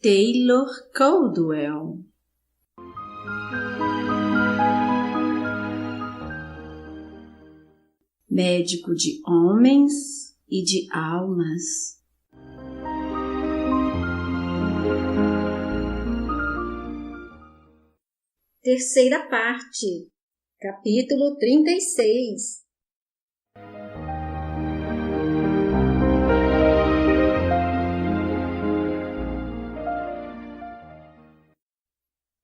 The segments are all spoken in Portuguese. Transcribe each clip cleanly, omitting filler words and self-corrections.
Taylor Caldwell. Médico de homens e de almas. Terceira parte, capítulo 36.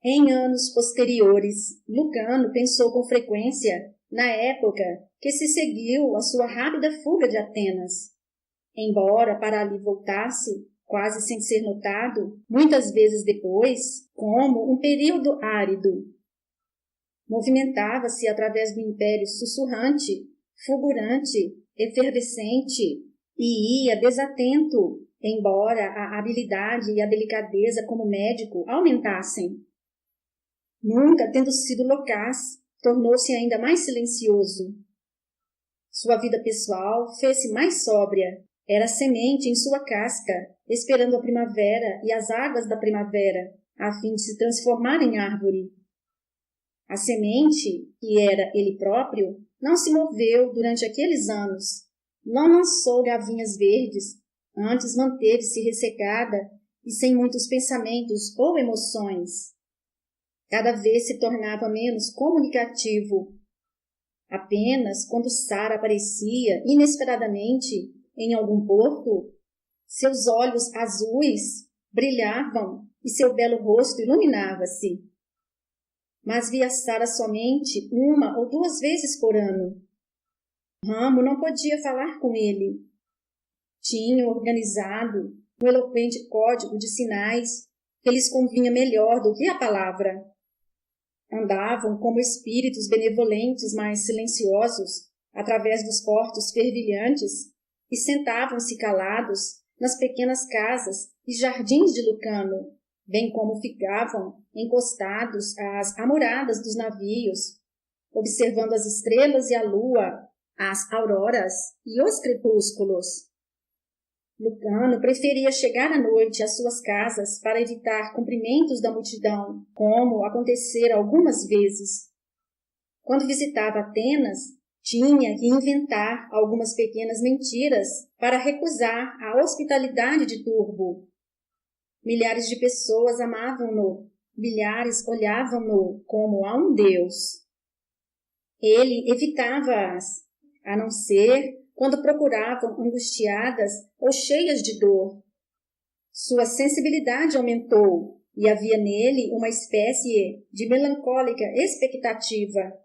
Em anos posteriores, Lucano pensou com frequência na época que se seguiu a sua rápida fuga de Atenas. Embora para ali voltasse, quase sem ser notado, muitas vezes depois, como um período árido. Movimentava-se através do império sussurrante, fulgurante, efervescente, e ia desatento, embora a habilidade e a delicadeza como médico aumentassem. Nunca tendo sido loquaz, tornou-se ainda mais silencioso. Sua vida pessoal fez-se mais sóbria. Era semente em sua casca, esperando a primavera e as águas da primavera, a fim de se transformar em árvore. A semente, que era ele próprio, não se moveu durante aqueles anos. Não lançou gavinhas verdes, antes manteve-se ressecada e sem muitos pensamentos ou emoções. Cada vez se tornava menos comunicativo. Apenas quando Sara aparecia inesperadamente em algum porto, seus olhos azuis brilhavam e seu belo rosto iluminava-se. Mas via Sara somente 1 ou 2 vezes por ano. Ramo não podia falar com ele. Tinha organizado um eloquente código de sinais que lhes convinha melhor do que a palavra. Andavam como espíritos benevolentes mais silenciosos, através dos portos fervilhantes, e sentavam-se calados nas pequenas casas e jardins de Lucano, bem como ficavam encostados às amoradas dos navios, observando as estrelas e a lua, as auroras e os crepúsculos. Lucano preferia chegar à noite às suas casas para evitar cumprimentos da multidão, como acontecera algumas vezes. Quando visitava Atenas, tinha que inventar algumas pequenas mentiras para recusar a hospitalidade de Turbo. Milhares de pessoas amavam-no, milhares olhavam-no como a um deus. Ele evitava-as, a não ser quando procuravam angustiadas ou cheias de dor. Sua sensibilidade aumentou e havia nele uma espécie de melancólica expectativa.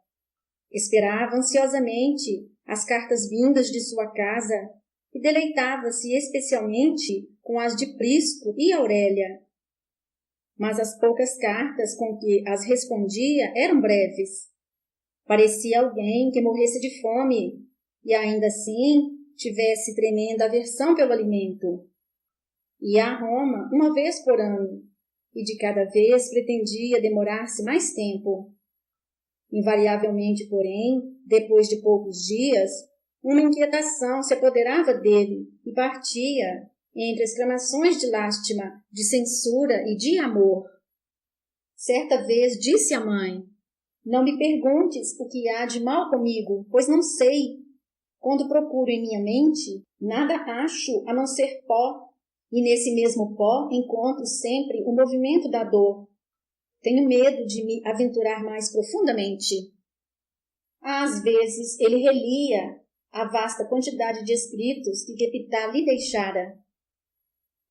Esperava ansiosamente as cartas vindas de sua casa e deleitava-se especialmente com as de Prisco e Aurélia. Mas as poucas cartas com que as respondia eram breves. Parecia alguém que morresse de fome e ainda assim tivesse tremenda aversão pelo alimento. Ia a Roma 1 vez por ano, e de cada vez pretendia demorar-se mais tempo. Invariavelmente, porém, depois de poucos dias, uma inquietação se apoderava dele e partia, entre exclamações de lástima, de censura e de amor. Certa vez disse à mãe: "Não me perguntes o que há de mal comigo, pois não sei. Quando procuro em minha mente, nada acho a não ser pó, e nesse mesmo pó encontro sempre o movimento da dor. Tenho medo de me aventurar mais profundamente." Às vezes ele relia a vasta quantidade de escritos que Quepitá lhe deixara.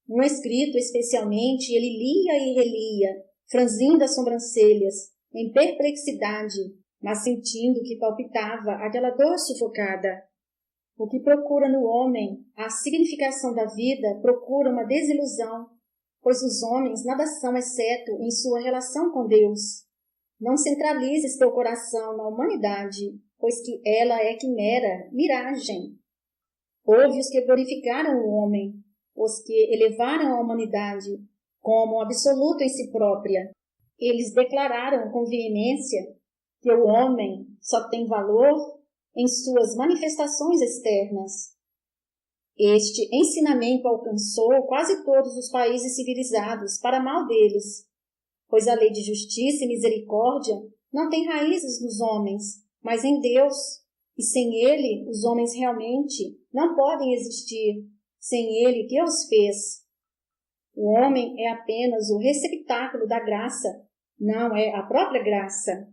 Um escrito especialmente ele lia e relia, franzindo as sobrancelhas, em perplexidade, mas sentindo que palpitava aquela dor sufocada. O que procura no homem a significação da vida procura uma desilusão, pois os homens nada são exceto em sua relação com Deus. Não centralizes teu coração na humanidade, pois que ela é quimera, miragem. Houve os que glorificaram o homem, os que elevaram a humanidade como absoluto em si própria. Eles declararam com veemência que o homem só tem valor em suas manifestações externas. Este ensinamento alcançou quase todos os países civilizados para mal deles, pois a lei de justiça e misericórdia não tem raízes nos homens, mas em Deus, e sem Ele os homens realmente não podem existir, sem Ele que os fez. O homem é apenas o receptáculo da graça, não é a própria graça.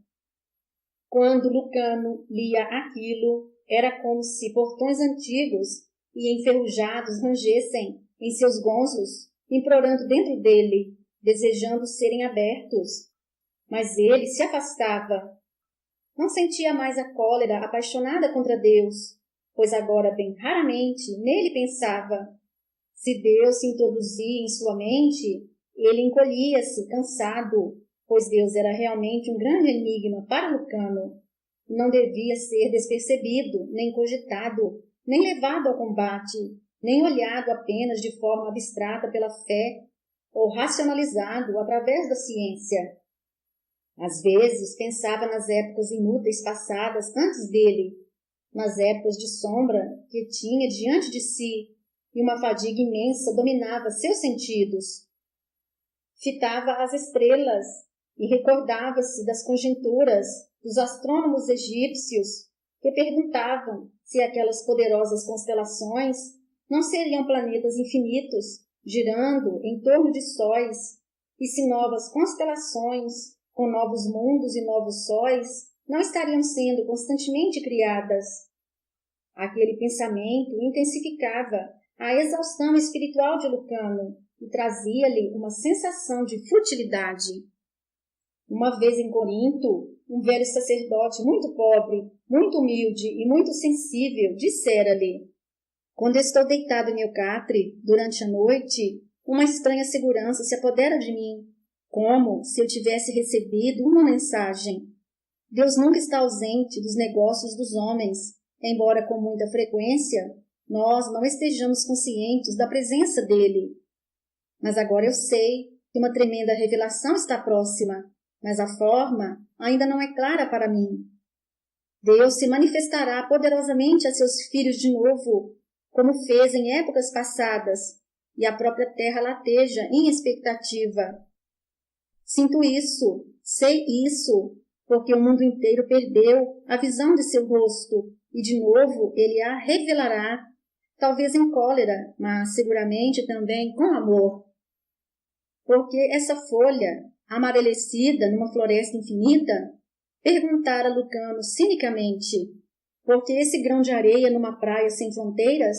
Quando Lucano lia aquilo, era como se portões antigos e enferrujados rangessem em seus gonzos, implorando dentro dele, desejando serem abertos. Mas ele se afastava. Não sentia mais a cólera apaixonada contra Deus, pois agora bem raramente nele pensava. Se Deus se introduzia em sua mente, ele encolhia-se, cansado, pois Deus era realmente um grande enigma para Lucano. Não devia ser despercebido, nem cogitado, nem levado ao combate, nem olhado apenas de forma abstrata pela fé, ou racionalizado através da ciência. Às vezes pensava nas épocas inúteis passadas antes dele, nas épocas de sombra que tinha diante de si, e uma fadiga imensa dominava seus sentidos. Fitava as estrelas e recordava-se das conjecturas dos astrônomos egípcios que perguntavam se aquelas poderosas constelações não seriam planetas infinitos, girando em torno de sóis, e se novas constelações, com novos mundos e novos sóis, não estariam sendo constantemente criadas. Aquele pensamento intensificava a exaustão espiritual de Lucano e trazia-lhe uma sensação de futilidade. Uma vez em Corinto, um velho sacerdote muito pobre, muito humilde e muito sensível dissera-lhe: quando estou deitado em meu catre, durante a noite, uma estranha segurança se apodera de mim, como se eu tivesse recebido uma mensagem. Deus nunca está ausente dos negócios dos homens, embora com muita frequência nós não estejamos conscientes da presença dele. Mas agora eu sei que uma tremenda revelação está próxima, mas a forma ainda não é clara para mim. Deus se manifestará poderosamente a seus filhos de novo, como fez em épocas passadas, e a própria terra lateja em expectativa. Sinto isso, sei isso, porque o mundo inteiro perdeu a visão de seu rosto, e de novo ele a revelará, talvez em cólera, mas seguramente também com amor. Porque essa folha, amarelecida numa floresta infinita, perguntara Lucano cinicamente: por que esse grão de areia numa praia sem fronteiras?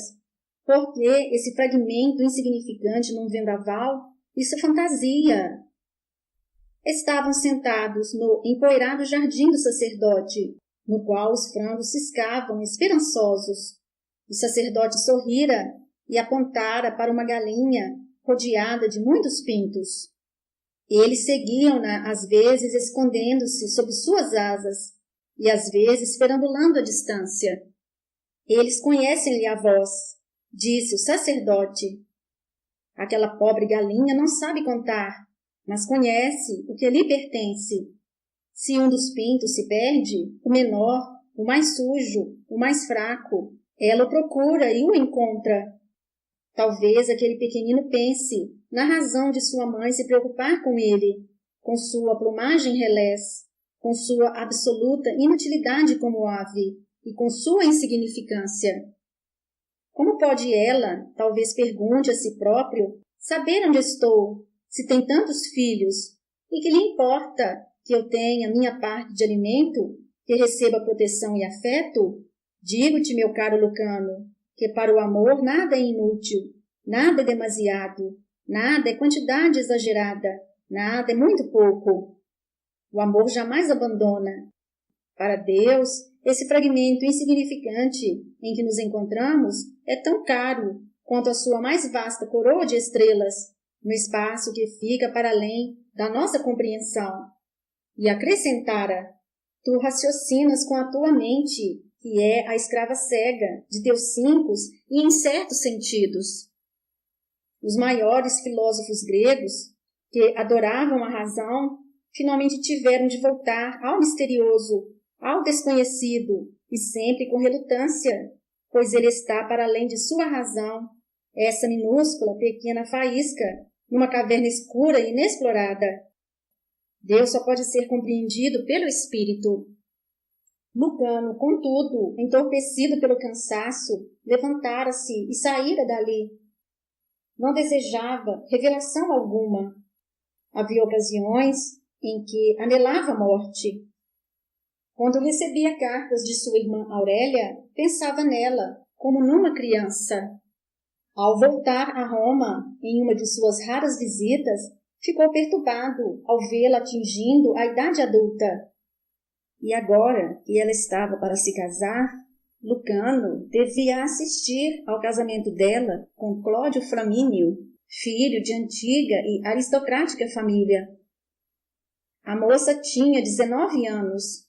Por que esse fragmento insignificante num vendaval? Isso é fantasia. Estavam sentados no empoeirado jardim do sacerdote, no qual os frangos ciscavam esperançosos. O sacerdote sorrira e apontara para uma galinha rodeada de muitos pintos. Eles seguiam-na, às vezes escondendo-se sob suas asas, e às vezes perambulando à distância. Eles conhecem-lhe a voz, disse o sacerdote. Aquela pobre galinha não sabe contar, mas conhece o que lhe pertence. Se um dos pintos se perde, o menor, o mais sujo, o mais fraco, ela o procura e o encontra. Talvez aquele pequenino pense na razão de sua mãe se preocupar com ele, com sua plumagem relés, com sua absoluta inutilidade como ave e com sua insignificância. Como pode ela, talvez pergunte a si próprio, saber onde estou, se tem tantos filhos, e que lhe importa que eu tenha minha parte de alimento, que receba proteção e afeto? Digo-te, meu caro Lucano, que para o amor nada é inútil, nada é demasiado, nada é quantidade exagerada, nada é muito pouco. O amor jamais abandona. Para Deus, esse fragmento insignificante em que nos encontramos é tão caro quanto a sua mais vasta coroa de estrelas, no espaço que fica para além da nossa compreensão. E acrescentara: tu raciocinas com a tua mente, que é a escrava cega de teus cincos e incertos sentidos. Os maiores filósofos gregos, que adoravam a razão, finalmente tiveram de voltar ao misterioso, ao desconhecido, e sempre com relutância. pois ele está para além de sua razão, essa minúscula, pequena faísca, numa caverna escura e inexplorada. Deus só pode ser compreendido pelo espírito. Lucano, contudo, entorpecido pelo cansaço, levantara-se e saíra dali. Não desejava revelação alguma. Havia ocasiões em que anelava a morte. Quando recebia cartas de sua irmã Aurélia, pensava nela como numa criança. Ao voltar a Roma, em uma de suas raras visitas, ficou perturbado ao vê-la atingindo a idade adulta. E agora que ela estava para se casar, Lucano devia assistir ao casamento dela com Cláudio Flamínio, filho de antiga e aristocrática família. A moça tinha 19 anos,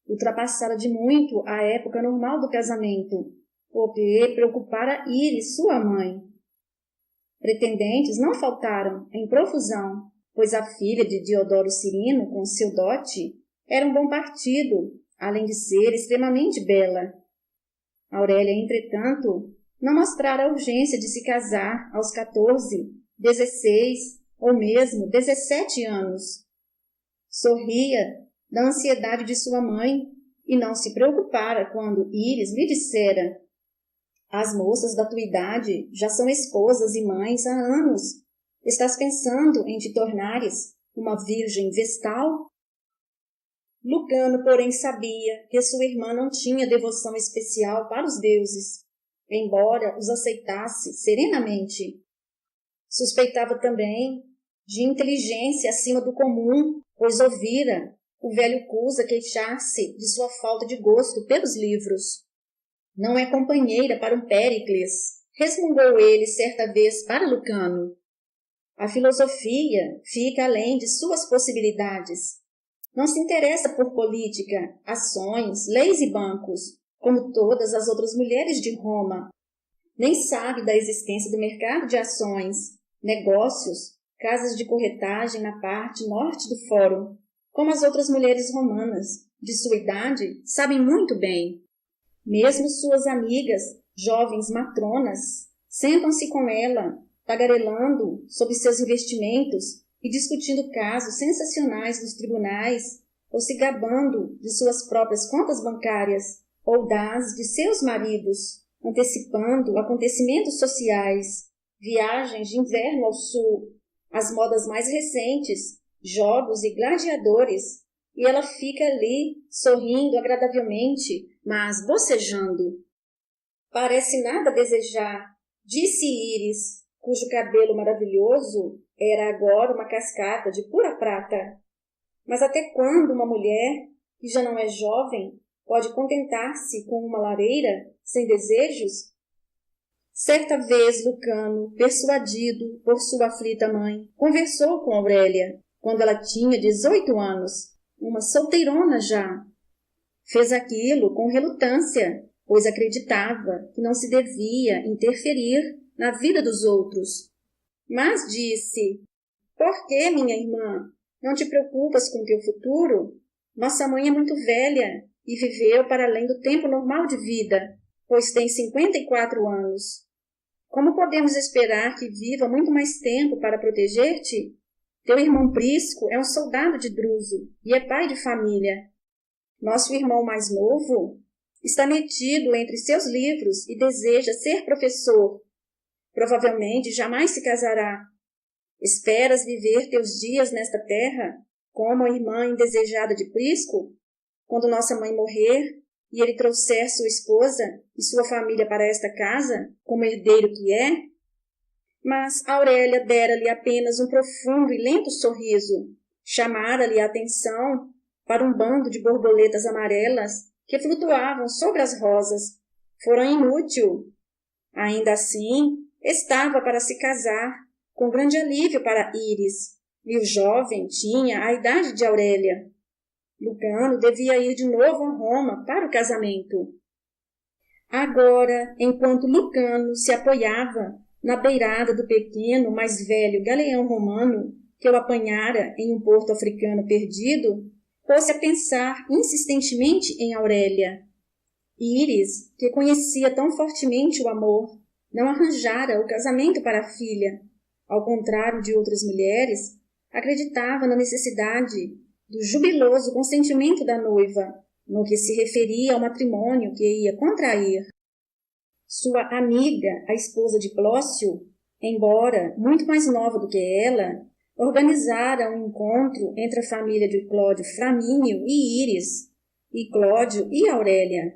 ultrapassara de muito a época normal do casamento, o que preocupara Íris, sua mãe. Pretendentes não faltaram em profusão, pois a filha de Diodoro Cirino, com seu dote, era um bom partido, além de ser extremamente bela. Aurélia, entretanto, não mostrara a urgência de se casar aos 14, 16 ou mesmo 17 anos. Sorria da ansiedade de sua mãe e não se preocupara quando Íris lhe dissera: as moças da tua idade já são esposas e mães há anos. Estás pensando em te tornares uma virgem vestal? Lucano, porém, sabia que sua irmã não tinha devoção especial para os deuses, embora os aceitasse serenamente. Suspeitava também de inteligência acima do comum, pois ouvira o velho Cusa queixar-se de sua falta de gosto pelos livros. Não é companheira para um Péricles, resmungou ele certa vez para Lucano. A filosofia fica além de suas possibilidades. Não se interessa por política, ações, leis e bancos, como todas as outras mulheres de Roma. Nem sabe da existência do mercado de ações, negócios, casas de corretagem na parte norte do Fórum, como as outras mulheres romanas, de sua idade, sabem muito bem. Mesmo suas amigas, jovens matronas, sentam-se com ela, tagarelando sobre seus investimentos e discutindo casos sensacionais dos tribunais, ou se gabando de suas próprias contas bancárias, ou das de seus maridos, antecipando acontecimentos sociais, viagens de inverno ao sul, as modas mais recentes, jogos e gladiadores, e ela fica ali, sorrindo agradavelmente, mas bocejando. Parece nada desejar, disse Íris, cujo cabelo maravilhoso era agora uma cascata de pura prata. Mas até quando uma mulher, que já não é jovem, pode contentar-se com uma lareira, sem desejos? Certa vez Lucano, persuadido por sua aflita mãe, conversou com Aurélia, quando ela tinha 18 anos, uma solteirona já. Fez aquilo com relutância, pois acreditava que não se devia interferir na vida dos outros. Mas disse: por que, minha irmã? Não te preocupas com teu futuro? Nossa mãe é muito velha e viveu para além do tempo normal de vida, pois tem 54 anos. Como podemos esperar que viva muito mais tempo para proteger-te? Teu irmão Prisco é um soldado de Druso e é pai de família. Nosso irmão mais novo está metido entre seus livros e deseja ser professor. Provavelmente jamais se casará. Esperas viver teus dias nesta terra, como a irmã indesejada de Prisco? Quando nossa mãe morrer e ele trouxer sua esposa e sua família para esta casa, como herdeiro que é? Mas Aurélia dera-lhe apenas um profundo e lento sorriso, chamara-lhe a atenção para um bando de borboletas amarelas que flutuavam sobre as rosas. Fora inútil. Ainda assim, estava para se casar, com grande alívio para Íris, e o jovem tinha a idade de Aurélia. Lucano devia ir de novo a Roma para o casamento. Agora, enquanto Lucano se apoiava na beirada do pequeno, mais velho galeão romano que o apanhara em um porto africano perdido, pôs-se a pensar insistentemente em Aurélia. Íris, que conhecia tão fortemente o amor, não arranjara o casamento para a filha. Ao contrário de outras mulheres, acreditava na necessidade do jubiloso consentimento da noiva, no que se referia ao matrimônio que ia contrair. Sua amiga, a esposa de Clócio, embora muito mais nova do que ela, organizara um encontro entre a família de Cláudio Flamínio e Íris, e Cláudio e Aurélia.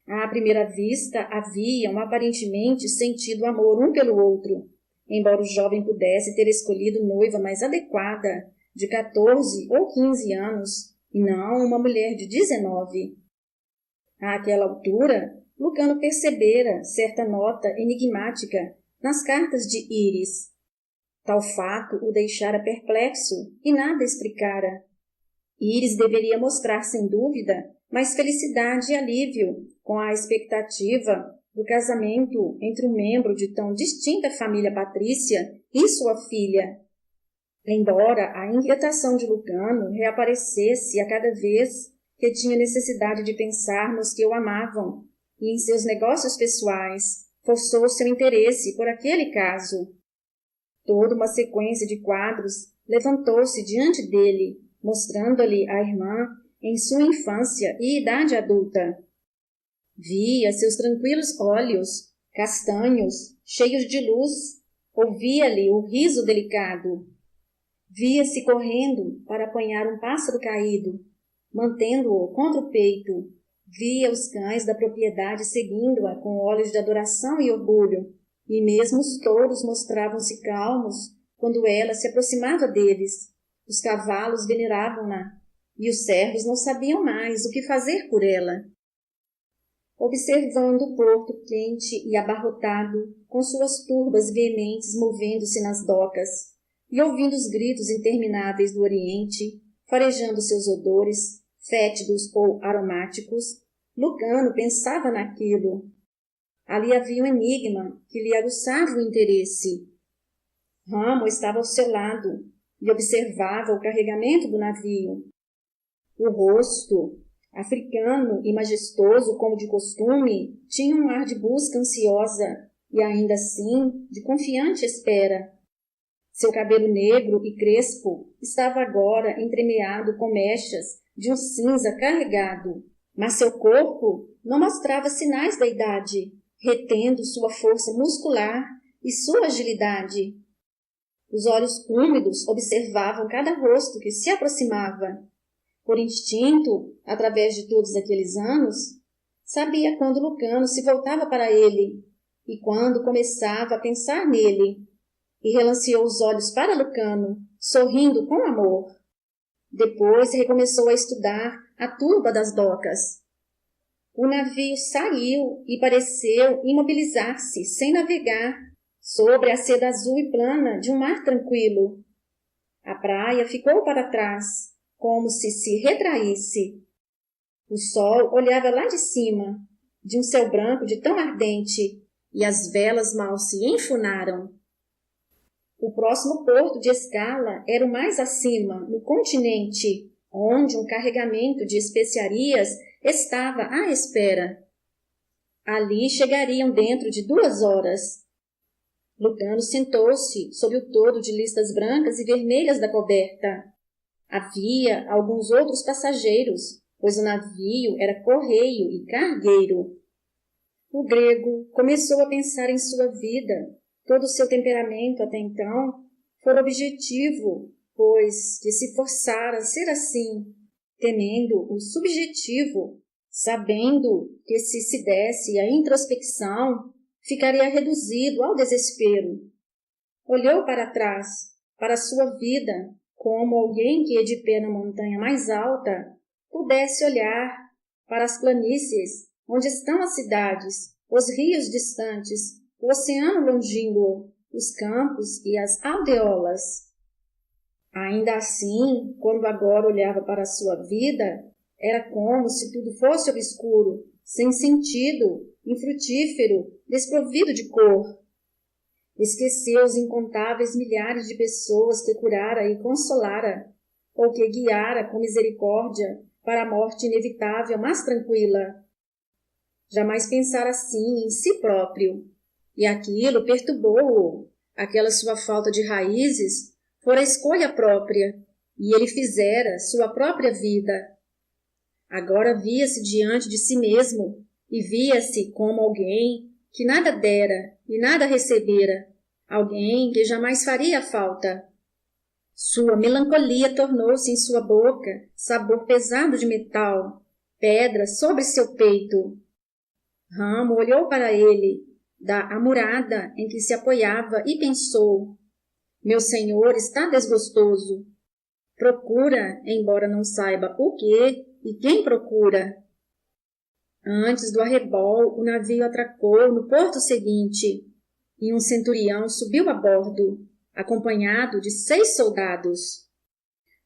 À primeira vista, haviam aparentemente sentido amor um pelo outro, embora o jovem pudesse ter escolhido noiva mais adequada, de 14 ou 15 anos, e não uma mulher de 19. Àquela altura, Lucano percebera certa nota enigmática nas cartas de Íris. Tal fato o deixara perplexo e nada explicara. Íris deveria mostrar, sem dúvida, mais felicidade e alívio com a expectativa do casamento entre um membro de tão distinta família patrícia e sua filha. Embora a inquietação de Lucano reaparecesse a cada vez que tinha necessidade de pensar nos que o amavam e em seus negócios pessoais, forçou seu interesse por aquele caso. Toda uma sequência de quadros levantou-se diante dele, mostrando-lhe a irmã em sua infância e idade adulta. Via seus tranquilos olhos, castanhos, cheios de luz, ouvia-lhe o riso delicado. Via-se correndo para apanhar um pássaro caído, mantendo-o contra o peito. Via os cães da propriedade seguindo-a com olhos de adoração e orgulho, e mesmo os touros mostravam-se calmos quando ela se aproximava deles. Os cavalos veneravam-na, e os servos não sabiam mais o que fazer por ela. Observando o porto quente e abarrotado, com suas turbas veementes movendo-se nas docas, e ouvindo os gritos intermináveis do Oriente, farejando seus odores, fétidos ou aromáticos, Lucano pensava naquilo. Ali havia um enigma que lhe aguçava o interesse. Ramo estava ao seu lado e observava o carregamento do navio. O rosto, africano e majestoso como de costume, tinha um ar de busca ansiosa e ainda assim de confiante espera. Seu cabelo negro e crespo estava agora entremeado com mechas de um cinza carregado, mas seu corpo não mostrava sinais da idade, retendo sua força muscular e sua agilidade. Os olhos úmidos observavam cada rosto que se aproximava. Por instinto, através de todos aqueles anos, sabia quando Lucano se voltava para ele e quando começava a pensar nele, e relanceou os olhos para Lucano, sorrindo com amor. Depois recomeçou a estudar a turba das docas. O navio saiu e pareceu imobilizar-se, sem navegar, sobre a seda azul e plana de um mar tranquilo. A praia ficou para trás, como se retraísse. O sol olhava lá de cima, de um céu branco de tão ardente, e as velas mal se enfunaram. O próximo porto de escala era o mais acima, no continente, onde um carregamento de especiarias estava à espera. Ali chegariam dentro de 2 horas. Lucano sentou-se sob o todo de listas brancas e vermelhas da coberta. Havia alguns outros passageiros, pois o navio era correio e cargueiro. O grego começou a pensar em sua vida. Todo o seu temperamento até então fora objetivo, pois que se forçara a ser assim, temendo o subjetivo, sabendo que se desse à introspecção, ficaria reduzido ao desespero. Olhou para trás, para sua vida, como alguém que, de pé na montanha mais alta, pudesse olhar para as planícies onde estão as cidades, os rios distantes, o oceano longínquo, os campos e as aldeolas. Ainda assim, quando agora olhava para a sua vida, era como se tudo fosse obscuro, sem sentido, infrutífero, desprovido de cor. Esqueceu os incontáveis milhares de pessoas que curara e consolara, ou que guiara com misericórdia para a morte inevitável, mas tranquila. Jamais pensara assim em si próprio, e aquilo perturbou-o. Aquela sua falta de raízes fora a escolha própria, e ele fizera sua própria vida. Agora via-se diante de si mesmo, e via-se como alguém que nada dera e nada recebera, alguém que jamais faria falta. Sua melancolia tornou-se em sua boca sabor pesado de metal, pedra sobre seu peito. Ramo olhou para ele, da amurada em que se apoiava, e pensou: meu senhor está desgostoso. Procura, embora não saiba o que e quem procura. Antes do arrebol, o navio atracou no porto seguinte, e um centurião subiu a bordo, acompanhado de 6 soldados.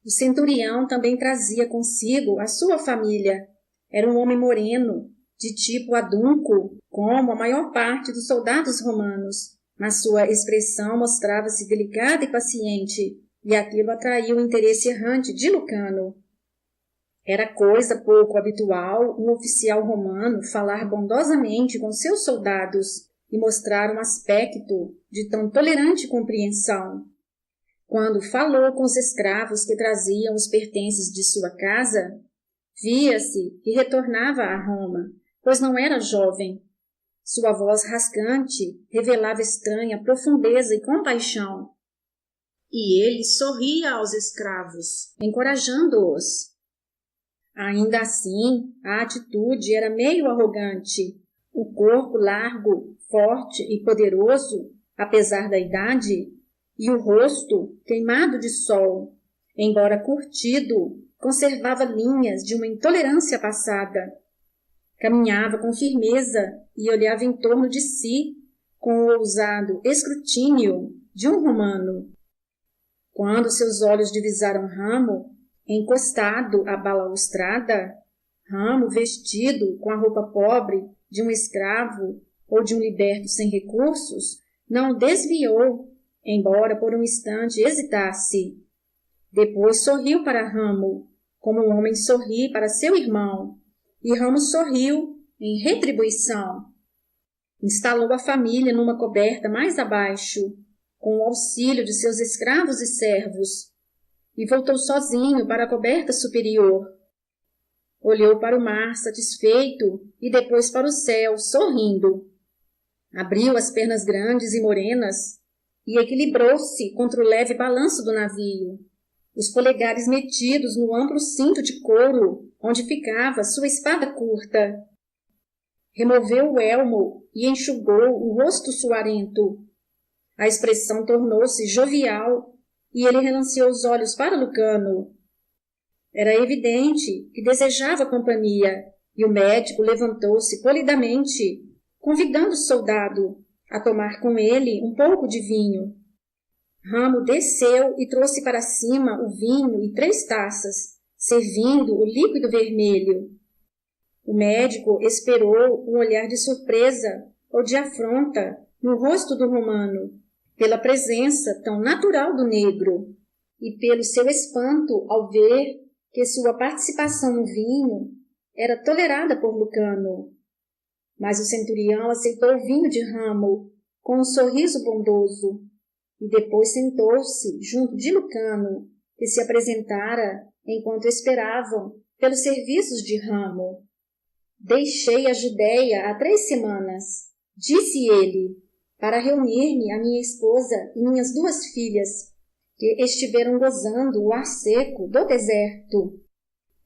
O centurião também trazia consigo a sua família. Era um homem moreno, de tipo adunco, como a maior parte dos soldados romanos, mas sua expressão mostrava-se delicada e paciente, e aquilo atraiu o interesse errante de Lucano. Era coisa pouco habitual um oficial romano falar bondosamente com seus soldados e mostrar um aspecto de tão tolerante compreensão. Quando falou com os escravos que traziam os pertences de sua casa, via-se que retornava a Roma, pois não era jovem. Sua voz rasgante revelava estranha profundeza e compaixão. E ele sorria aos escravos, encorajando-os. Ainda assim, a atitude era meio arrogante. O corpo largo, forte e poderoso, apesar da idade, e o rosto queimado de sol, embora curtido, conservava linhas de uma intolerância passada. Caminhava com firmeza e olhava em torno de si com o ousado escrutínio de um romano. Quando seus olhos divisaram Ramo, encostado à balaustrada, Ramo vestido com a roupa pobre de um escravo ou de um liberto sem recursos, não o desviou, embora por um instante hesitasse. Depois sorriu para Ramo, como um homem sorri para seu irmão, e Ramo sorriu em retribuição. Instalou a família numa coberta mais abaixo, com o auxílio de seus escravos e servos, e voltou sozinho para a coberta superior. Olhou para o mar satisfeito e depois para o céu, sorrindo. Abriu as pernas grandes e morenas e equilibrou-se contra o leve balanço do navio, os polegares metidos no amplo cinto de couro onde ficava sua espada curta. Removeu o elmo e enxugou o rosto suarento. A expressão tornou-se jovial e ele relanceou os olhos para Lucano. Era evidente que desejava companhia, e o médico levantou-se polidamente, convidando o soldado a tomar com ele um pouco de vinho. Ramo desceu e trouxe para cima o vinho e 3 taças, servindo o líquido vermelho. O médico esperou um olhar de surpresa ou de afronta no rosto do romano, pela presença tão natural do negro, e pelo seu espanto ao ver que sua participação no vinho era tolerada por Lucano. Mas o centurião aceitou o vinho de Ramo com um sorriso bondoso, e depois sentou-se junto de Lucano, que se apresentara enquanto esperavam pelos serviços de Ramo. Deixei a Judéia há 3 semanas, disse ele, para reunir-me a minha esposa e minhas 2 filhas, que estiveram gozando o ar seco do deserto.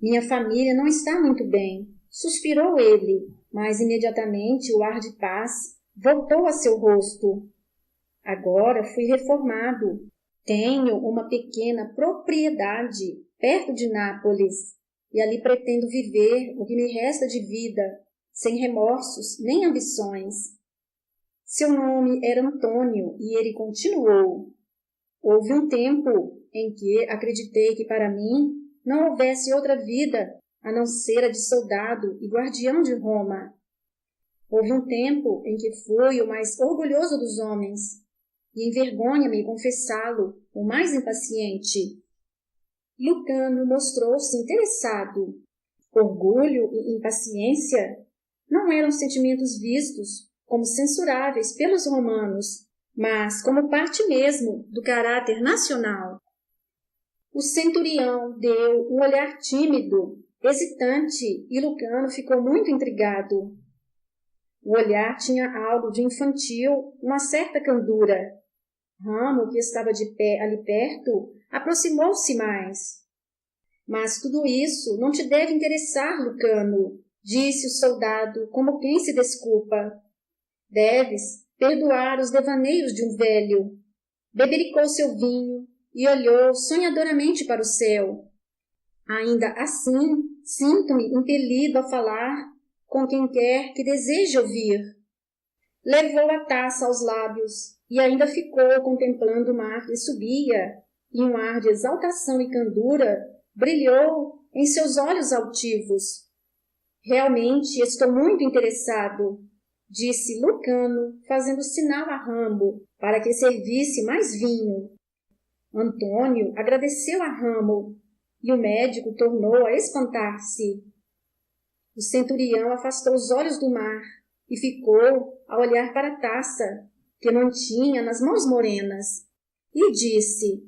Minha família não está muito bem, suspirou ele, mas imediatamente o ar de paz voltou a seu rosto. Agora fui reformado. Tenho uma pequena propriedade perto de Nápoles, e ali pretendo viver o que me resta de vida, sem remorsos nem ambições. Seu nome era Antônio, e ele continuou. Houve um tempo em que acreditei que para mim não houvesse outra vida a não ser a de soldado e guardião de Roma. Houve um tempo em que fui o mais orgulhoso dos homens, e envergonha-me confessá-lo, o mais impaciente. Lucano mostrou-se interessado. Orgulho e impaciência? não eram sentimentos vistos como censuráveis pelos romanos, mas como parte mesmo do caráter nacional. O centurião deu um olhar tímido, hesitante, e Lucano ficou muito intrigado. O olhar tinha algo de infantil, uma certa candura. Ramo, que estava de pé ali perto, aproximou-se mais. Mas tudo isso não te deve interessar, Lucano, disse o soldado, como quem se desculpa. Deves perdoar os devaneios de um velho. Bebericou seu vinho e olhou sonhadoramente para o céu. Ainda assim, sinto-me impelido a falar com quem quer que deseje ouvir. Levou a taça aos lábios e ainda ficou contemplando o mar que subia, e um ar de exaltação e candura brilhou em seus olhos altivos. Realmente estou muito interessado, disse Lucano, fazendo sinal a Ramo para que servisse mais vinho. Antônio agradeceu a Ramo e o médico tornou a espantar-se. O centurião afastou os olhos do mar e ficou a olhar para a taça que mantinha nas mãos morenas e disse: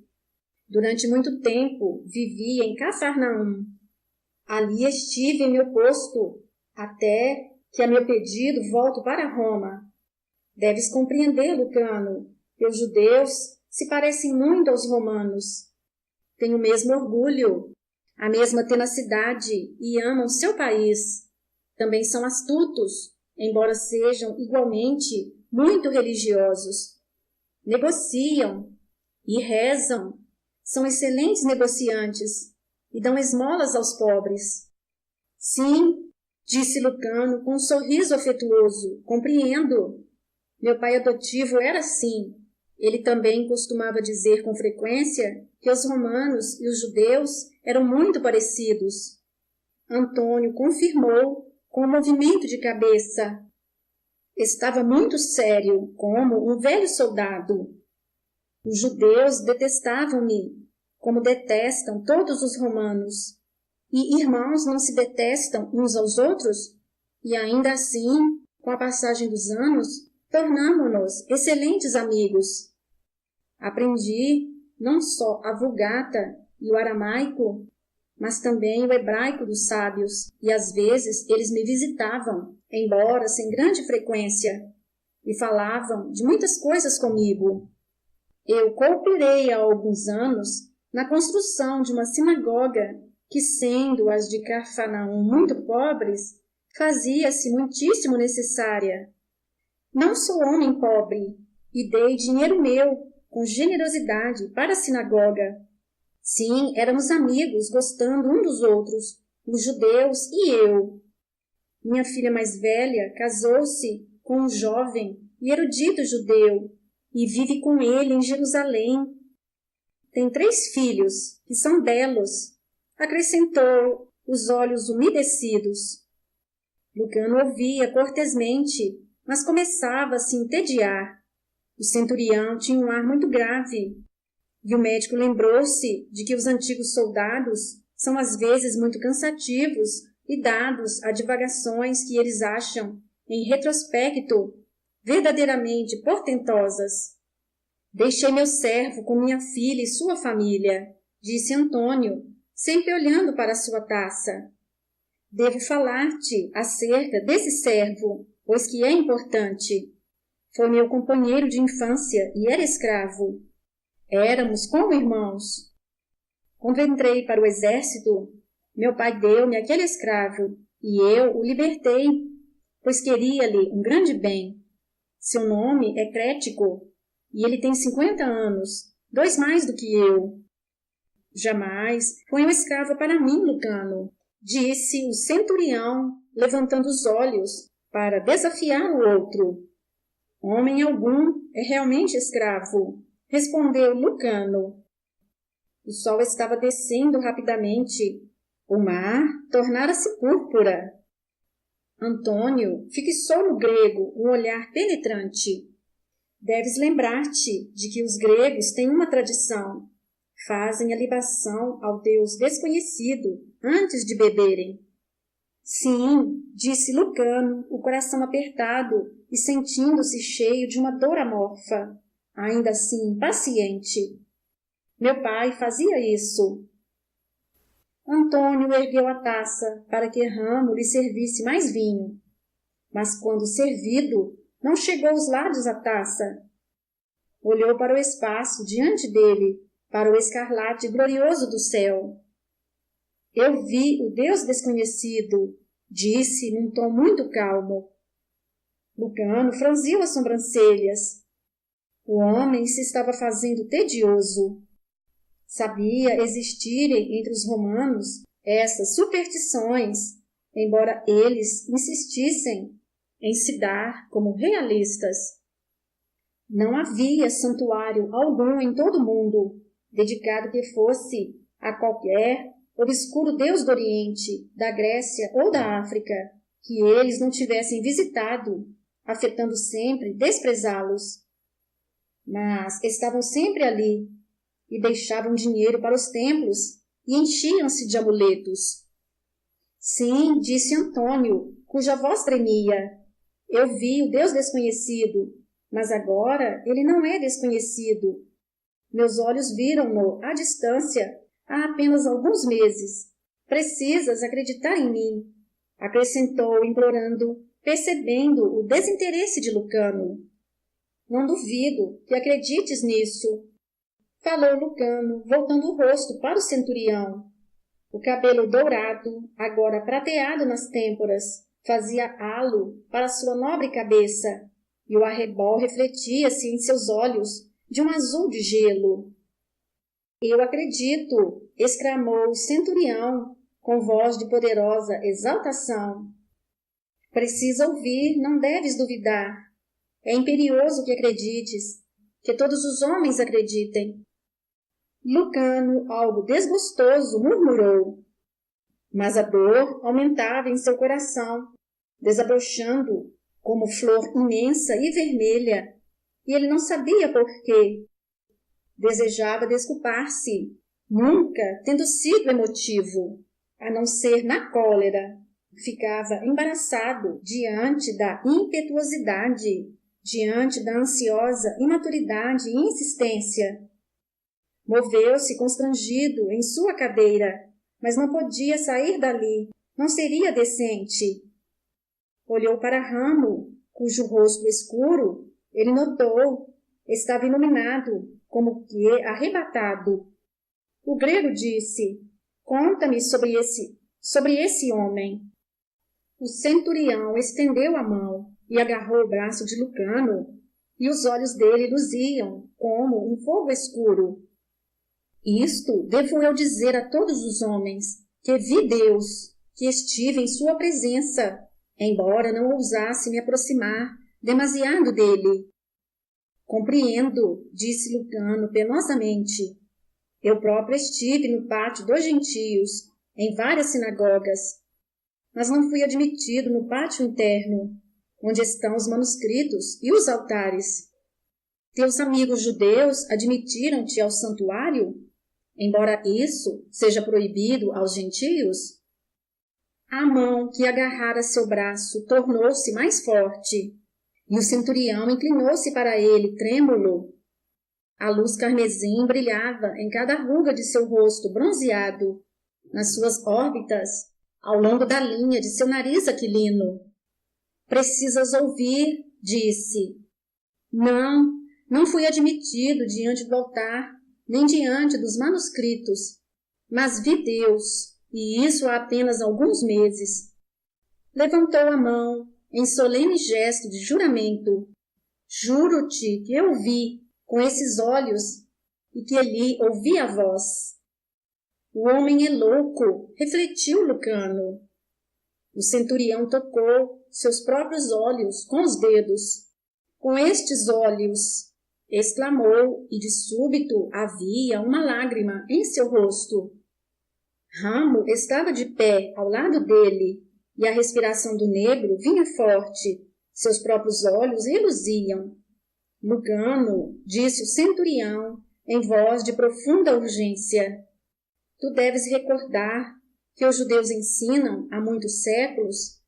durante muito tempo vivi em Cafarnaum. Ali estive em meu posto, até que a meu pedido volto para Roma. Deves compreender, Lucano, que os judeus se parecem muito aos romanos. Têm o mesmo orgulho, a mesma tenacidade e amam seu país. Também são astutos, embora sejam igualmente muito religiosos. Negociam e rezam. São excelentes negociantes e dão esmolas aos pobres. Sim, disse Lucano com um sorriso afetuoso, compreendo. Meu pai adotivo era assim. Ele também costumava dizer com frequência que os romanos e os judeus eram muito parecidos. Antônio confirmou com um movimento de cabeça. Estava muito sério, como um velho soldado. Os judeus detestavam-me, como detestam todos os romanos. E irmãos não se detestam uns aos outros? E ainda assim, com a passagem dos anos, tornamo-nos excelentes amigos. Aprendi não só a Vulgata e o aramaico, mas também o hebraico dos sábios, e às vezes eles me visitavam, embora sem grande frequência, e falavam de muitas coisas comigo. Eu cooperei há alguns anos na construção de uma sinagoga que, sendo as de Cafarnaum muito pobres, fazia-se muitíssimo necessária. Não sou homem pobre e dei dinheiro meu com generosidade para a sinagoga. Sim, éramos amigos, gostando um dos outros, os judeus e eu. Minha filha mais velha casou-se com um jovem e erudito judeu e vive com ele em Jerusalém. Tem 3 filhos, que são belos, acrescentou, os olhos umedecidos. Lucano ouvia cortesmente, mas começava a se entediar. O centurião tinha um ar muito grave, e o médico lembrou-se de que os antigos soldados são às vezes muito cansativos e dados a divagações que eles acham, em retrospecto, verdadeiramente portentosas. Deixei meu servo com minha filha e sua família, disse Antônio, sempre olhando para sua taça. Devo falar-te acerca desse servo, pois que é importante. Foi meu companheiro de infância e era escravo. Éramos como irmãos. Quando entrei para o exército, meu pai deu-me aquele escravo e eu o libertei, pois queria-lhe um grande bem. Seu nome é Crético e ele tem 50 anos, 2 mais do que eu. Jamais foi um escravo para mim, Lucano, disse o centurião, levantando os olhos para desafiar o outro. Homem algum é realmente escravo, respondeu Lucano. O sol estava descendo rapidamente. O mar tornara-se púrpura. Antônio fixou no grego um olhar penetrante. Deves lembrar-te de que os gregos têm uma tradição. Fazem a libação ao Deus desconhecido antes de beberem. Sim, disse Lucano, o coração apertado e sentindo-se cheio de uma dor amorfa, ainda assim paciente. Meu pai fazia isso. Antônio ergueu a taça para que Ramo lhe servisse mais vinho. Mas quando servido, não chegou aos lábios a taça. Olhou para o espaço diante dele, para o escarlate glorioso do céu. Eu vi o Deus desconhecido, disse num tom muito calmo. Lucano franziu as sobrancelhas. O homem se estava fazendo tedioso. Sabia existirem entre os romanos essas superstições, embora eles insistissem em se dar como realistas. Não havia santuário algum em todo o mundo, dedicado que fosse a qualquer obscuro deus do Oriente, da Grécia ou da África, que eles não tivessem visitado, afetando sempre desprezá-los. Mas estavam sempre ali, e deixavam dinheiro para os templos e enchiam-se de amuletos. Sim, disse Antônio, cuja voz tremia. Eu vi o Deus desconhecido, mas agora ele não é desconhecido. Meus olhos viram-no à distância há apenas alguns meses. Precisas acreditar em mim, acrescentou, implorando, percebendo o desinteresse de Lucano. Não duvido que acredites nisso, falou Lucano, voltando o rosto para o centurião. O cabelo dourado, agora prateado nas têmporas, fazia halo para sua nobre cabeça, e o arrebol refletia-se em seus olhos de um azul de gelo. Eu acredito, exclamou o centurião, com voz de poderosa exaltação. Precisa ouvir, não deves duvidar. É imperioso que acredites, que todos os homens acreditem. Lucano, algo desgostoso, murmurou. Mas a dor aumentava em seu coração, desabrochando como flor imensa e vermelha, e ele não sabia por quê. Desejava desculpar-se, nunca tendo sido emotivo, a não ser na cólera. Ficava embaraçado diante da impetuosidade, diante da ansiosa imaturidade e insistência. Moveu-se constrangido em sua cadeira, mas não podia sair dali, não seria decente. Olhou para Ramo, cujo rosto escuro, ele notou, estava iluminado, como que arrebatado. O grego disse, conta-me sobre esse homem. O centurião estendeu a mão e agarrou o braço de Lucano, e os olhos dele luziam como um fogo escuro. Isto devo eu dizer a todos os homens, que vi Deus, que estive em sua presença, embora não ousasse me aproximar demasiado dele. Compreendo, disse Lucano penosamente. Eu próprio estive no pátio dos gentios, em várias sinagogas, mas não fui admitido no pátio interno, onde estão os manuscritos e os altares. Teus amigos judeus admitiram-te ao santuário? Embora isso seja proibido aos gentios? A mão que agarrara seu braço tornou-se mais forte, e o centurião inclinou-se para ele, trêmulo. A luz carmesim brilhava em cada ruga de seu rosto bronzeado, nas suas órbitas, ao longo da linha de seu nariz aquilino. Precisas ouvir, disse. Não fui admitido diante do altar, nem diante dos manuscritos, mas vi Deus, e isso há apenas alguns meses. Levantou a mão, em solene gesto de juramento. Juro-te que eu vi, com esses olhos, e que lhe ouvi a voz. O homem é louco, refletiu Lucano. O centurião tocou seus próprios olhos com os dedos. Com estes olhos, exclamou, e de súbito havia uma lágrima em seu rosto. Ramo estava de pé ao lado dele, e a respiração do negro vinha forte. Seus próprios olhos reluziam. Lucano, disse o centurião, em voz de profunda urgência, tu deves recordar que os judeus ensinam há muitos séculos,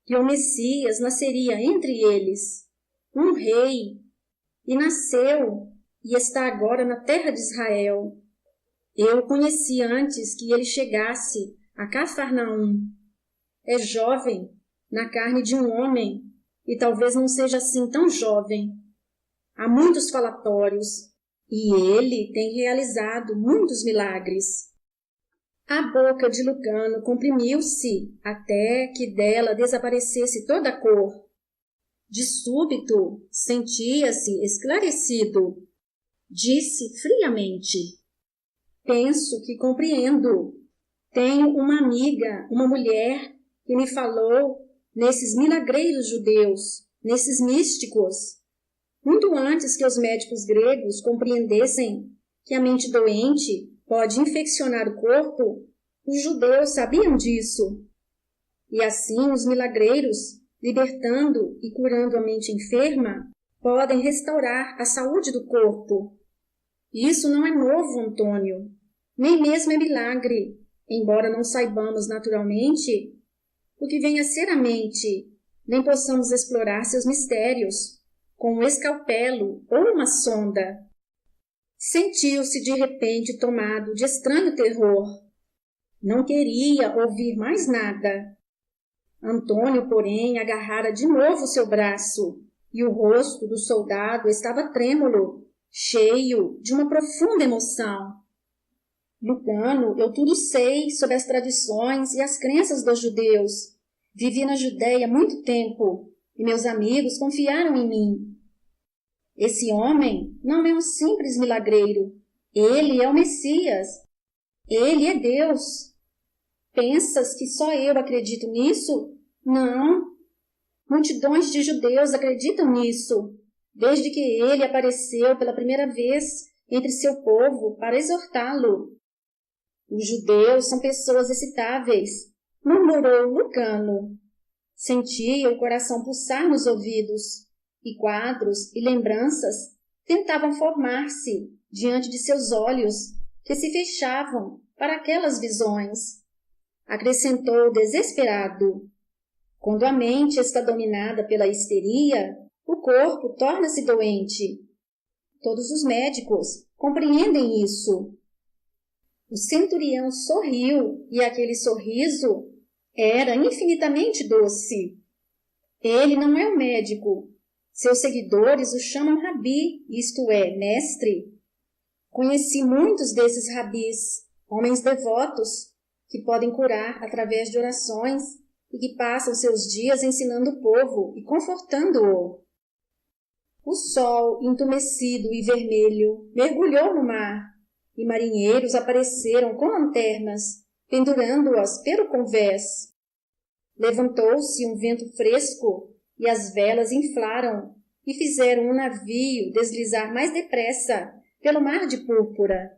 que o Messias nasceria entre eles, um rei, e nasceu e está agora na terra de Israel. Eu o conheci antes que ele chegasse a Cafarnaum. É jovem, na carne de um homem, e talvez não seja assim tão jovem. Há muitos falatórios, e ele tem realizado muitos milagres. A boca de Lucano comprimiu-se até que dela desaparecesse toda a cor. De súbito, sentia-se esclarecido. Disse friamente: penso que compreendo. Tenho uma amiga, uma mulher, que me falou nesses milagreiros judeus, nesses místicos. Muito antes que os médicos gregos compreendessem que a mente doente pode infeccionar o corpo, os judeus sabiam disso. E assim os milagreiros, libertando e curando a mente enferma, podem restaurar a saúde do corpo. Isso não é novo, Antônio, nem mesmo é milagre, embora não saibamos naturalmente o que vem a ser a mente, nem possamos explorar seus mistérios com um escalpelo ou uma sonda. Sentiu-se de repente tomado de estranho terror. Não queria ouvir mais nada. Antônio, porém, agarrara de novo seu braço, e o rosto do soldado estava trêmulo, cheio de uma profunda emoção. Lucano, eu tudo sei sobre as tradições e as crenças dos judeus. Vivi na Judéia há muito tempo, e meus amigos confiaram em mim. Esse homem não é um simples milagreiro. Ele é o Messias. Ele é Deus. Pensas que só eu acredito nisso? Não. Multidões de judeus acreditam nisso, desde que ele apareceu pela primeira vez entre seu povo para exortá-lo. Os judeus são pessoas excitáveis, murmurou Lucano. Sentia o coração pulsar nos ouvidos, e quadros e lembranças tentavam formar-se diante de seus olhos, que se fechavam para aquelas visões. Acrescentou desesperado: quando a mente está dominada pela histeria, o corpo torna-se doente. Todos os médicos compreendem isso. O centurião sorriu, e aquele sorriso era infinitamente doce. Ele não é um médico. Seus seguidores o chamam rabi, isto é, mestre. Conheci muitos desses rabis, homens devotos, que podem curar através de orações e que passam seus dias ensinando o povo e confortando-o. O sol, entumecido e vermelho, mergulhou no mar, e marinheiros apareceram com lanternas, pendurando-as pelo convés. Levantou-se um vento fresco, e as velas inflaram e fizeram o navio deslizar mais depressa pelo mar de púrpura.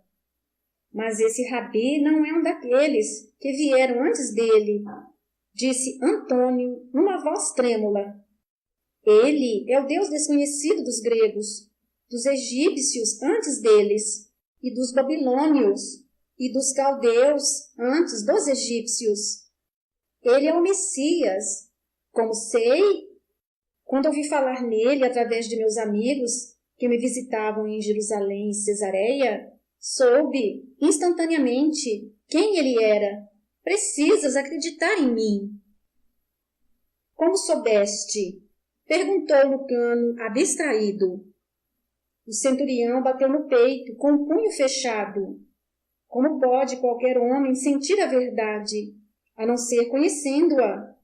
Mas esse rabi não é um daqueles que vieram antes dele, disse Antônio numa voz trêmula. Ele é o Deus desconhecido dos gregos, dos egípcios antes deles, e dos babilônios, e dos caldeus antes dos egípcios. Ele é o Messias. Como sei? Quando ouvi falar nele através de meus amigos que me visitavam em Jerusalém e Cesareia, soube instantaneamente quem ele era. Precisas acreditar em mim. Como soubeste? Perguntou Lucano, abstraído. O centurião bateu no peito com o punho fechado. Como pode qualquer homem sentir a verdade, a não ser conhecendo-a?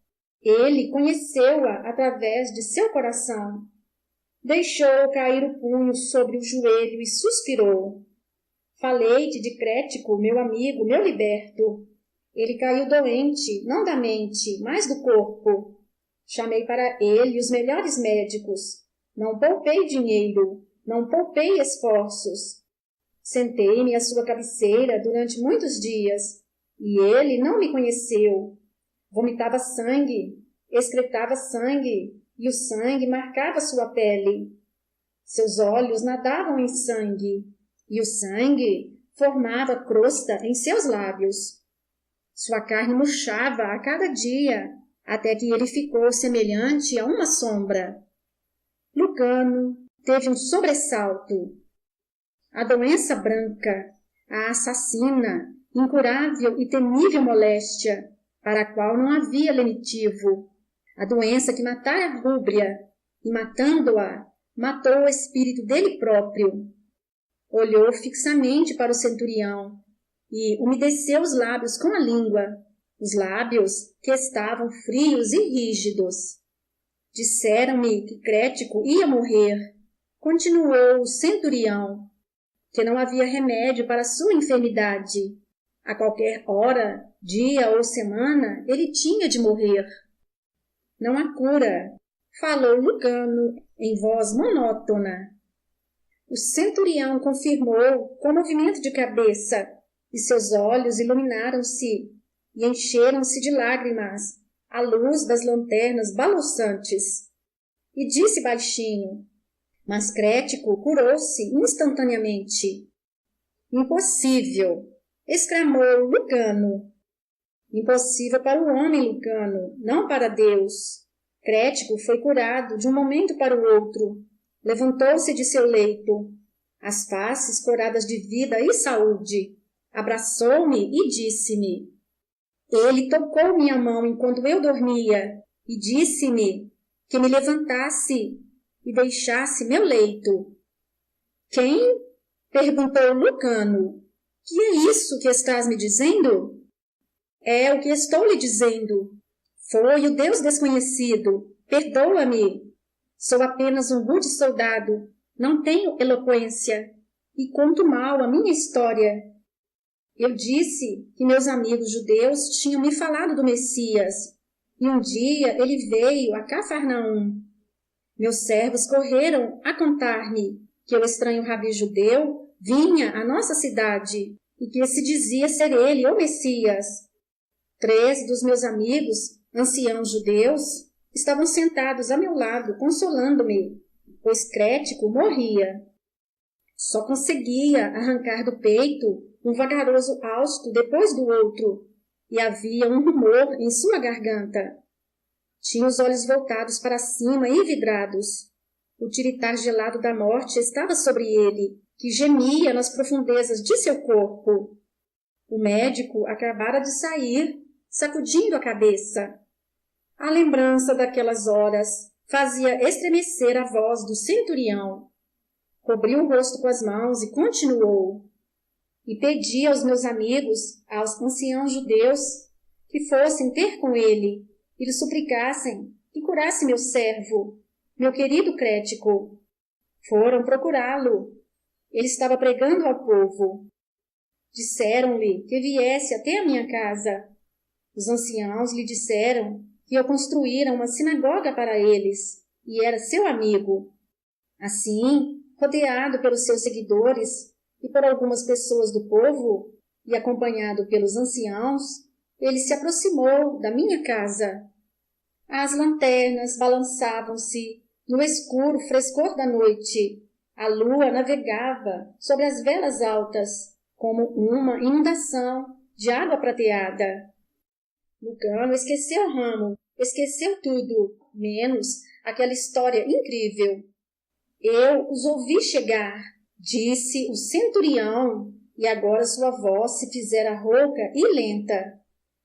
Ele conheceu-a através de seu coração. Deixou cair o punho sobre o joelho e suspirou. Falei-te de Crético, meu amigo, meu liberto. Ele caiu doente, não da mente, mas do corpo. Chamei para ele os melhores médicos. Não poupei dinheiro, não poupei esforços. Sentei-me à sua cabeceira durante muitos dias, e ele não me conheceu. Vomitava sangue, excretava sangue, e o sangue marcava sua pele. Seus olhos nadavam em sangue, e o sangue formava crosta em seus lábios. Sua carne murchava a cada dia, até que ele ficou semelhante a uma sombra. Lucano teve um sobressalto. A doença branca, a assassina, incurável e temível moléstia, para a qual não havia lenitivo, a doença que matara a rúbria, e matando-a, matou o espírito dele próprio. Olhou fixamente para o centurião e umedeceu os lábios com a língua, os lábios que estavam frios e rígidos. Disseram-me que Crético ia morrer. Continuou o centurião, que não havia remédio para sua enfermidade. A qualquer hora, dia ou semana, ele tinha de morrer. Não há cura, falou Lucano em voz monótona. O centurião confirmou com movimento de cabeça, e seus olhos iluminaram-se e encheram-se de lágrimas à luz das lanternas balançantes. E disse baixinho: mas Crético curou-se instantaneamente. Impossível! Exclamou Lucano. Impossível para o homem, Lucano, não para Deus. Crético foi curado de um momento para o outro. Levantou-se de seu leito, as faces coradas de vida e saúde. Abraçou-me e disse-me: ele tocou minha mão enquanto eu dormia e disse-me que me levantasse e deixasse meu leito. Quem? Perguntou Lucano. Que é isso que estás me dizendo? É o que estou lhe dizendo. Foi o Deus desconhecido. Perdoa-me. Sou apenas um rude soldado. Não tenho eloquência e conto mal a minha história. Eu disse que meus amigos judeus tinham me falado do Messias, e um dia ele veio a Cafarnaum. Meus servos correram a contar-me que o estranho rabi judeu vinha à nossa cidade e que se dizia ser ele o Messias. 3 dos meus amigos, anciãos judeus, estavam sentados a meu lado, consolando-me, pois Crético morria. Só conseguia arrancar do peito um vagaroso hausto depois do outro, e havia um rumor em sua garganta. Tinha os olhos voltados para cima e vidrados. O tiritar gelado da morte estava sobre ele, que gemia nas profundezas de seu corpo. O médico acabara de sair, sacudindo a cabeça. A lembrança daquelas horas fazia estremecer a voz do centurião. Cobriu o rosto com as mãos e continuou. E pedi aos meus amigos, aos anciãos judeus, que fossem ter com ele e lhe suplicassem que curasse meu servo, meu querido Crético. Foram procurá-lo. Ele estava pregando ao povo. Disseram-lhe que viesse até a minha casa. Os anciãos lhe disseram que eu construíra uma sinagoga para eles, e era seu amigo. Assim, rodeado pelos seus seguidores e por algumas pessoas do povo, e acompanhado pelos anciãos, ele se aproximou da minha casa. As lanternas balançavam-se no escuro frescor da noite. A lua navegava sobre as velas altas, como uma inundação de água prateada. Lucano esqueceu o ramo, esqueceu tudo, menos aquela história incrível. Eu os ouvi chegar, disse o centurião, e agora sua voz se fizera rouca e lenta.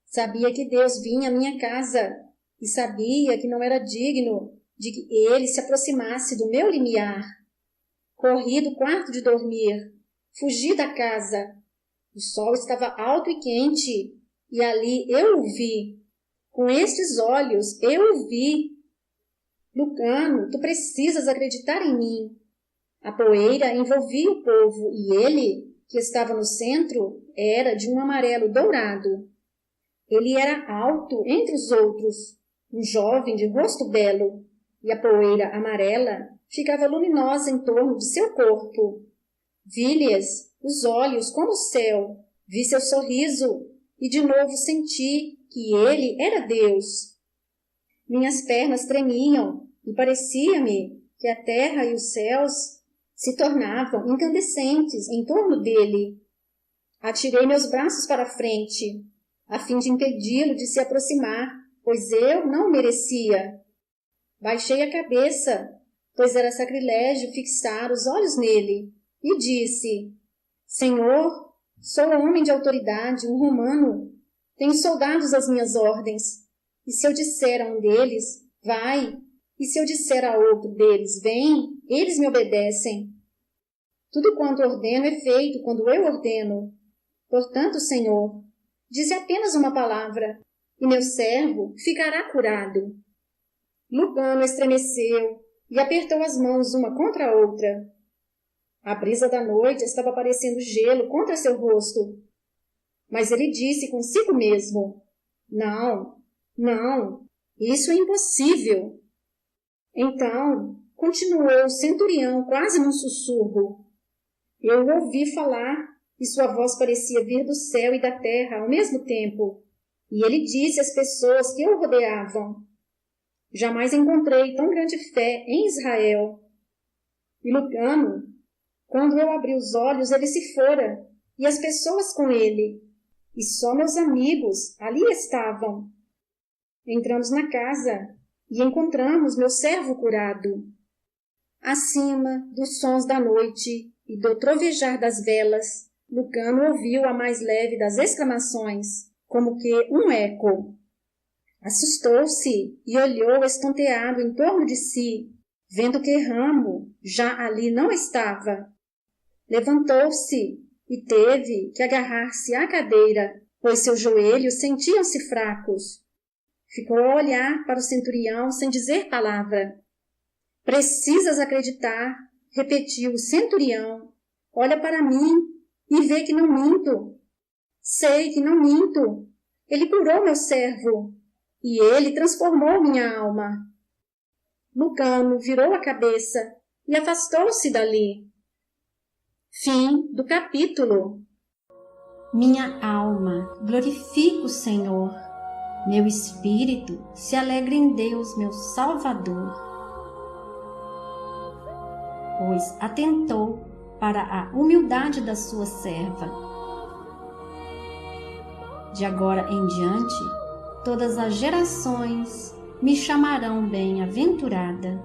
Sabia que Deus vinha à minha casa, e sabia que não era digno de que ele se aproximasse do meu limiar. Corri do quarto de dormir, fugi da casa. O sol estava alto e quente, e ali eu o vi. Com estes olhos eu o vi. Lucano, tu precisas acreditar em mim. A poeira envolvia o povo, e ele, que estava no centro, era de um amarelo dourado. Ele era alto entre os outros, um jovem de rosto belo, e a poeira amarela ficava luminosa em torno de seu corpo. Vi-lhes os olhos como o céu, vi seu sorriso, e de novo senti que ele era Deus. Minhas pernas tremiam, e parecia-me que a terra e os céus se tornavam incandescentes em torno dele. Atirei meus braços para a frente. a fim de impedi-lo de se aproximar, pois eu não o merecia. Baixei a cabeça, pois era sacrilégio fixar os olhos nele, e disse: Senhor, sou homem de autoridade, um romano. Tenho soldados às minhas ordens. E se eu disser a um deles, vai, e se eu disser a outro deles, vem, eles me obedecem. Tudo quanto ordeno é feito quando eu ordeno. Portanto, Senhor, dize apenas uma palavra, e meu servo ficará curado. Lucano estremeceu e apertou as mãos uma contra a outra. A brisa da noite estava parecendo gelo contra seu rosto. Mas ele disse consigo mesmo: Não, não, isso é impossível. Então, continuou o centurião quase num sussurro. Eu o ouvi falar, e sua voz parecia vir do céu e da terra ao mesmo tempo. E ele disse às pessoas que o rodeavam: Jamais encontrei tão grande fé em Israel. E Lucano, quando eu abri os olhos, ele se fora, e as pessoas com ele. E só meus amigos ali estavam. Entramos na casa e encontramos meu servo curado. Acima dos sons da noite e do trovejar das velas, Lucano ouviu a mais leve das exclamações, como que um eco. Assustou-se e olhou estonteado em torno de si, vendo que Ramo já ali não estava. Levantou-se e teve que agarrar-se à cadeira, pois seus joelhos sentiam-se fracos. Ficou a olhar para o centurião sem dizer palavra. Precisas acreditar, repetiu o centurião. Olha para mim e vê que não minto. Sei que não minto. Ele curou meu servo e ele transformou minha alma. Lucano virou a cabeça e afastou-se dali. Fim do capítulo. Minha alma glorifica o Senhor. Meu espírito se alegra em Deus, meu Salvador, pois atentou para a humildade da sua serva. De agora em diante, todas as gerações me chamarão bem-aventurada.